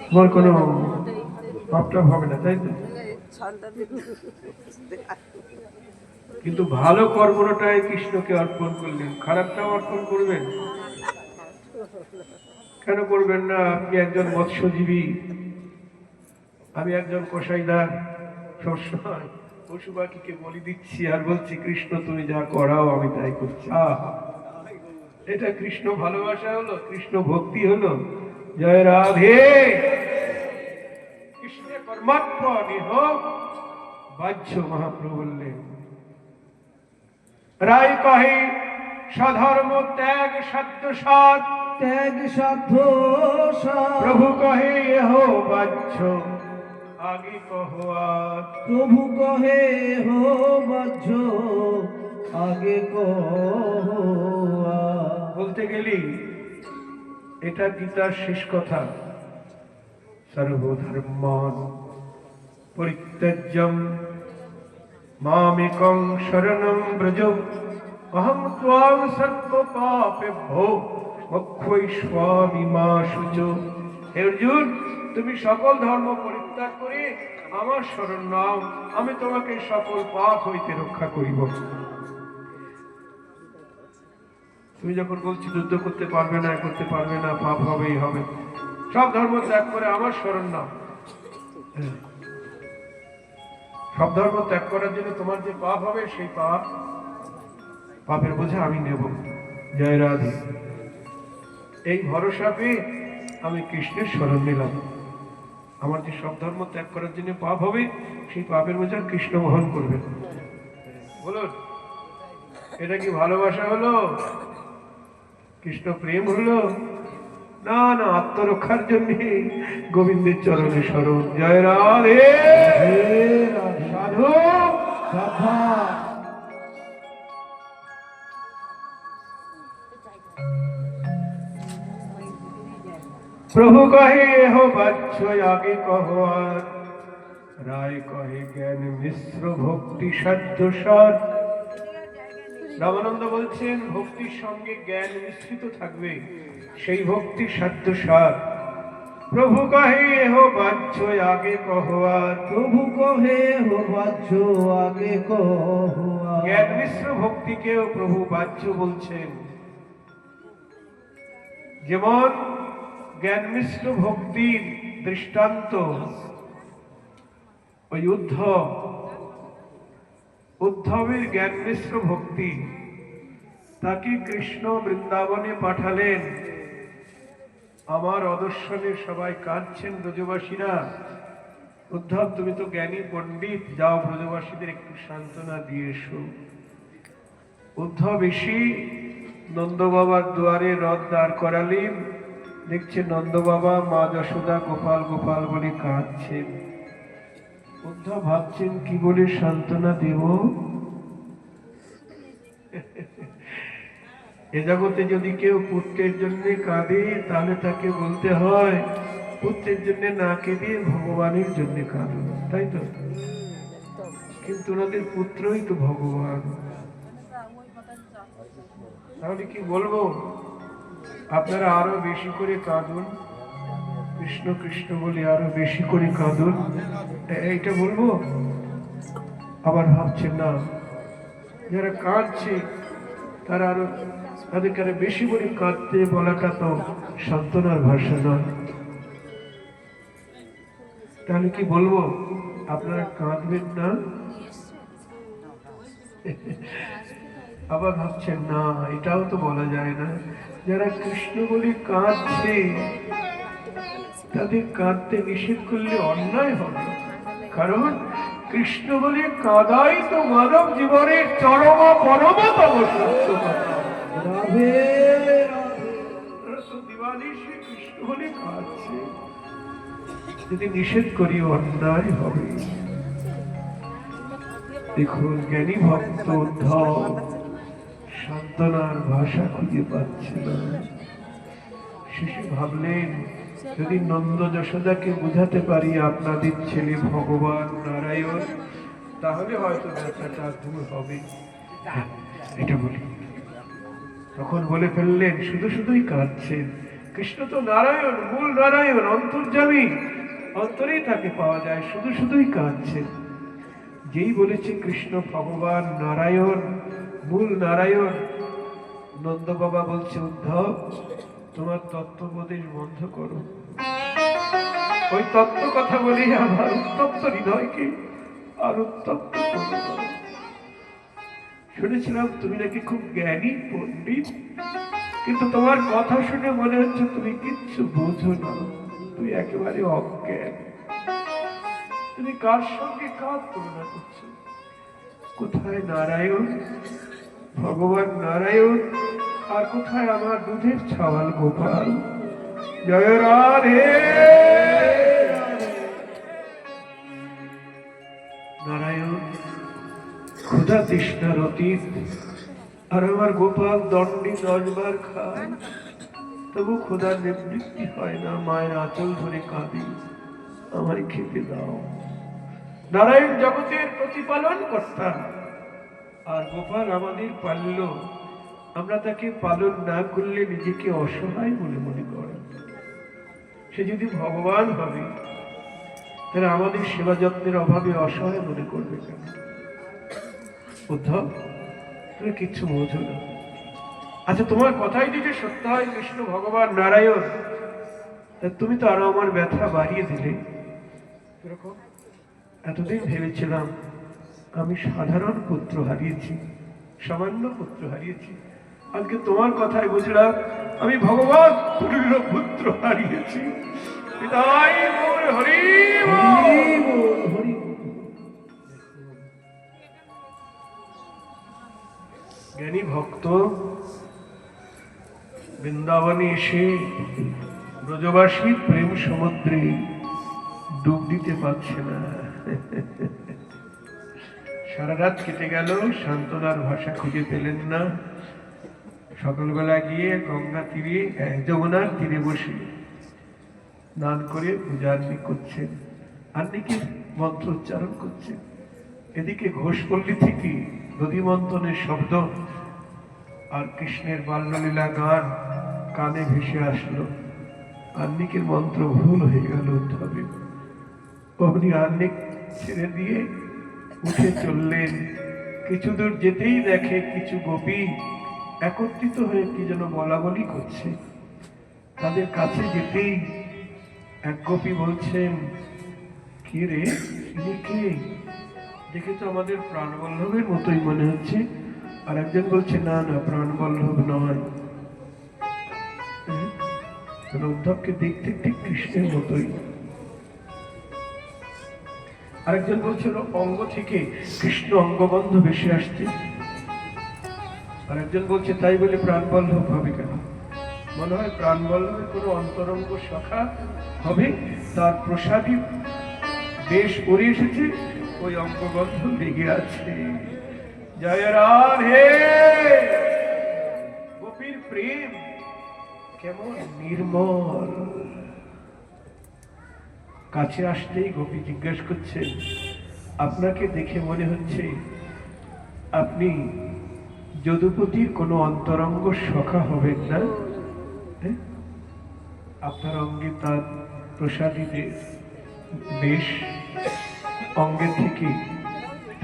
তোমার কোনো পাপটাপ হবে না, তাই তো? কিন্তু ভালো কর্মটাই কৃষ্ণকে অর্পণ করলেন, খারাপটাও অর্পণ করবেন। কেন করবেন না? আপনি একজন মৎস্যজীবী, আমি একজন কসাইদার, সবসময় পশু পাখিকে বলি দিচ্ছি আর বলছি কৃষ্ণ তুমি যা করাও আমি তাই করছি। এটা কৃষ্ণ ভালোবাসা হলো? কৃষ্ণ ভক্তি হলো? জয় রাধে। কৃষ্ণ পরমাত্মা নিহ বাহ্য, মহাপ্রভু বললেন। রায় কহে সধর্ম ত্যাগ সত্য সাধ, ত্যাগ সাধ্য প্রভু কহে এহ বাহ্য আগে কহো আর। প্রভু কহে হো বাহ্য আগে কহো আর। বলতে গেলি এটা গীতার শেষ কথা। সর্বধর্মান পরিত্যাজ্যম মামেকং শরণং ব্রজ অহং ত্বাং সর্ব পাপেভ্যো মোক্ষয়িষ্যামি মা শুচ। হে অর্জুন, তুমি সকল ধর্ম পরিত্যাগ করে আমার শরণ নাও, আমি তোমাকে সকল পাপ হইতে রক্ষা করিব। তুমি যখন বলছি যুদ্ধ করতে পারবে না, করতে পারবে না, পাপ হবেই হবে, সব ধর্ম ত্যাগ করে আমার শরণ নাও। সব ধর্ম ত্যাগ করার জন্য তোমার যে পাপ হবে, সেই পাপের বোঝা আমি নেব। জয় রাধে। এই ভরসা পেয়ে আমি কৃষ্ণের শরণ নিলাম। আমার যে সব ধর্ম ত্যাগ করার জন্য পাপ হবে, সেই পাপের বোঝা কৃষ্ণ বহন করবেন। বলুন, এটা কি ভালোবাসা হলো? কৃষ্ণ প্রেম হলো? না না, আত্মরক্ষার জন্য গোবিন্দের চরণে শরণ। জয় রাধে। সাধু সাধা প্রভু কহে হো বাহ্য আগে কহো আর। রায় কহে জ্ঞান মিশ্র ভক্তি সাধ্য সার। রামানন্দ বলছেন ভক্তির সঙ্গে জ্ঞান মিশ্রিত থাকবে, সেই ভক্তি সাধ্য সার। প্রভু কহে হো বাহ্য আগে কহো আর। প্রভু কহে হো বাহ্য আগে কহো আর। জ্ঞান মিশ্র ভক্তিকেও প্রভু বাহ্য বলছেন। যেমন জ্ঞান মিশ্র ভক্তির দৃষ্টান্ত ওই উদ্ধবের জ্ঞান মিশ্র ভক্তি। তাকে কৃষ্ণ বৃন্দাবনে পাঠালেন। আমার অদর্শনে সবাই কাঁদছেন ব্রজবাসীরা, উদ্ধব তুমি তো জ্ঞানী পণ্ডিত, যাও ব্রজবাসীদের একটু সান্ত্বনা দিয়ে এসো। উদ্ধব এসে নন্দ বাবার দুয়ারে রথ দাঁড় করালেন। দেখছে নন্দ বাবা মা যশোদা গোপাল গোপাল বলে কাঁদছেন। উদ্ধব ভাবছেন কি বলে সান্ত্বনা দেব। এ জগতে যদি কেউ পুত্রের জন্য কাঁদে, তাহলে তাকে বলতে হয় পুত্রের জন্য না কেঁদে ভগবানের জন্য কাঁদো, তাই তো? কিন্তু ওনাদের পুত্রই তো ভগবান। তাহলে কি বলবো, আপনারা আরো বেশি করে কাঁদুন, কৃষ্ণ কৃষ্ণ বলে আরো বেশি করে কাঁদুন, এইটা বলবো? আবার ভাবছেন না, যারা কাঁদছে তারা আরো, তাদেরকে আরো বেশি করে কাঁদতে বলাটা তো সান্ত্বনার ভাষা নয়। তাহলে কি বলবো, আপনারা কাঁদবেন না? আবার ভাবছেন না, এটাও তো বলা যায় না, যারা কৃষ্ণ বলে কাঁদছে তাদের কাঁদতে নিষেধ করলে অন্যায় হবে। কারণ কৃষ্ণ বলে কাঁদাই তো মানব জীবনের চরম পরমতম সত্য কথা। রাধে দিবানিশি কৃষ্ণ বলে কাঁদছে, যদি নিষেধ করি অন্যায় হবে। দেখুন, জ্ঞানী ভক্ত উদ্ধব সান্ত্বনার ভাষা খুঁজে পাচ্ছে না। শেষে ভাবলেন, যদি নন্দ যশোদাকে বুঝাতে পারি আপনাদের ছেলে ভগবান নারায়ণ, তাহলে হয়তো ব্যথাটা দূর হবে। এটা বলি। তখন বলে ফেললেন, শুধু শুধুই কাঁদছেন, কৃষ্ণ তো নারায়ণ, মূল নারায়ণ, অন্তর্যামী, অন্তরেই তাকে পাওয়া যায়, শুধু শুধুই কাঁদছে। যেই বলেছে কৃষ্ণ ভগবান নারায়ণ, মূল নারায়ণ, নন্দ বাবা বলছে উদ্ধব তোমার তত্ত্ববোধের বন্ধ করো। ওই তত্ত্ব কথা বলেই আমার উত্তপ্ত হৃদয়কে আর উত্তপ্ত করো। শুনেছিলাম তুমি নাকি খুব জ্ঞানী পণ্ডিত, কিন্তু তোমার কথা শুনে মনে হচ্ছে তুমি কিচ্ছু বোঝো না, তুমি একেবারে অজ্ঞান। তুমি কার সঙ্গে কার তুলনা করছো? কোথায় নারায়ণ, ভগবান নারায়ণ, আর কোথায় আমার দুধের ছাওয়াল গোপাল? জয় রাধে। নারায়ণ ক্ষুধা তৃষ্ণার অতীত, আর আমার গোপাল দণ্ডে 10 বার খায়, তবু ক্ষুধার নিবৃত্তি হয় না। মায়ের আঁচল ধরে কাঁদি, আমায় খেতে দাও। নারায়ণ জগতের প্রতিপালন কর্তা, আর গোপাল আমাদের পালল। আমরা তাকে পালন না করলে নিজেকে অসহায় বলে মনে করে। সে যদি ভগবান হবে তাহলে আমাদের সেবা যত্নের অভাবে অসহায় মনে করবে কেন? উদ্ধব তুমি কিচ্ছু বোঝো না। আচ্ছা তোমার কথাই যদি সত্য হয় কৃষ্ণ ভগবান নারায়ণ, তা তুমি তো আরো আমার ব্যথা বাড়িয়ে দিলে। এতদিন ভেবেছিলাম আমি সাধারণ পুত্র হারিয়েছি, সামান্য পুত্র হারিয়েছি, আজকে তোমার কথায় বুঝলাম আমি ভগবান তুল্য পুত্র হারিয়েছি। বিদায় মোর হরি বল, হরি বল। জ্ঞানী ভক্ত বৃন্দাবনে এসে ব্রজবাসী প্রেম সমুদ্রে ডুব দিতে পারছে না। সারা রাত কেটে গেল, সান্ত্বনার ভাষা খুঁজে পেলেন না। সকালবেলা গিয়ে গঙ্গা তীরে, যমুনার তীরে বসে স্নান করে পূজার্নি করছেন, আন্নিকে মন্ত্র উচ্চারণ করছেন। এদিকে ঘোষপল্লী থেকে নদী মন্থনের শব্দ আর কৃষ্ণের বাল্যলীলা গান কানে ভেসে আসলো। আন্নিকের মন্ত্র ভুল হয়ে গেল উদ্ধবে। অমনি আন্নিক ছেড়ে দিয়ে উঠে চললেন। কিছু দূর যেতেই দেখে কিছু গোপী একত্রিত হয়ে কি যেন বলা বলি করছে। তাদের কাছে যেতেই এক গোপী বলছেন, কি রে, ইনি কে? দেখে তো আমাদের প্রাণবল্লভের মতোই মনে হচ্ছে। আর একজন বলছে, না না, প্রাণবল্লভ নয়। উদ্ধবকে দেখতে ঠিক কৃষ্ণের মতোই। আরেকজন বলছিল অঙ্গ থেকে কৃষ্ণ অঙ্গবন্ধ ভেসে আসছে। আরেকজন বলছে তাই বলে প্রাণবল্লভ হবে কেন? মনে হয় প্রাণবল্লভের কোনো অন্তরঙ্গ শাখা হবে, তার প্রসাদী বেশ পরে এসেছে, ওই অঙ্গবন্ধ লেগে আছে। জয় রাধে। গোপীর প্রেম কেমন নির্মল। কাছে আসতেই গোপী জিজ্ঞেস করছেন, আপনাকে দেখে মনে হচ্ছে আপনি যদুপতির কোনো অন্তরঙ্গ সখা হবেন না? আপনার অঙ্গে তার প্রসাদীতে বেশ, অঙ্গে থেকে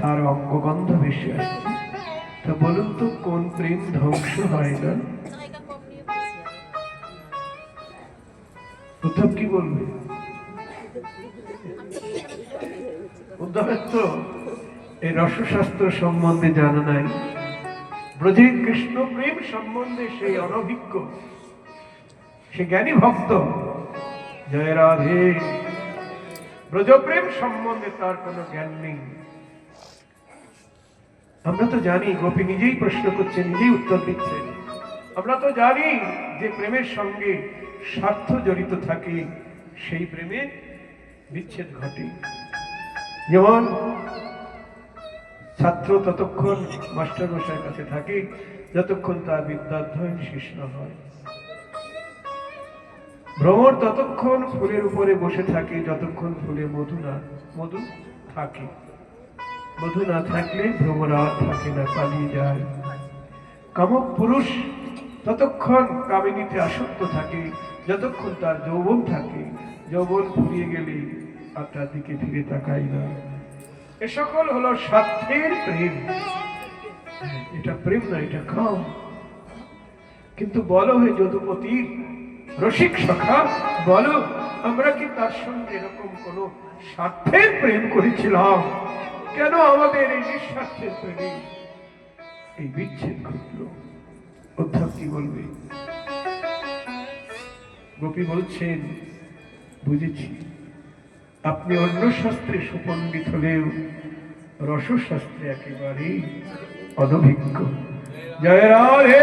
তার অঙ্গগন্ধ ভেসে আসছে। তা বলুন তো কোন প্রেম ধ্বংস হয় না? উদ্ধব কি বলবে? উদ্ধবের তো এই রসশাস্ত্র সম্বন্ধে জানা নাই, ব্রজে কৃষ্ণ প্রেম সম্বন্ধে সেই অনভিজ্ঞ, সে জ্ঞানী ভক্ত। জয় রাধে। ব্রজপ্রেম সম্বন্ধে তার কোনো জ্ঞান নেই। আমরা তো জানি, গোপী নিজেই প্রশ্ন করছে, নিজেই উত্তর দিচ্ছে। আমরা তো জানি যে প্রেমের সঙ্গে স্বার্থ জড়িত থাকে, সেই প্রেমে বিচ্ছেদ ঘটে। যেমন ছাত্র ততক্ষণ মাস্টার মশাইয়ের কাছে থাকে যতক্ষণ তার বিদ্যাধ্যয়ন শেষ না হয়। ভ্রমর ততক্ষণ ফুলের উপরে বসে থাকে যতক্ষণ ফুলে মধু থাকে। মধু না থাকলে ভ্রমর আর থাকে না, পালিয়ে যায়। কামক পুরুষ ততক্ষণ কামিনীতে আসক্ত থাকে যতক্ষণ তার যৌবন থাকে, যৌবন ফুরিয়ে গেলে আর তার দিকে ফিরে তাকাই না। এ সকল হলো স্বার্থের প্রেম। এটা প্রেম না, এটা কাম। কিন্তু বলো হে যদুপতির রসিক সখা, বলো আমরা কি তার সঙ্গে এরকম কোন স্বার্থের প্রেম করেছিলাম? কেন আমাদের এই নিঃস্বার্থের প্রেমে এই বিচ্ছেদ ঘটল? উদ্ধব কি বলবে? গোপী বলছেন, বুঝেছি, আপনি অন্য শাস্ত্রে সুপণ্ডিত হলেও রসশাস্ত্রে একেবারে অনভিজ্ঞ। জয় রাধে।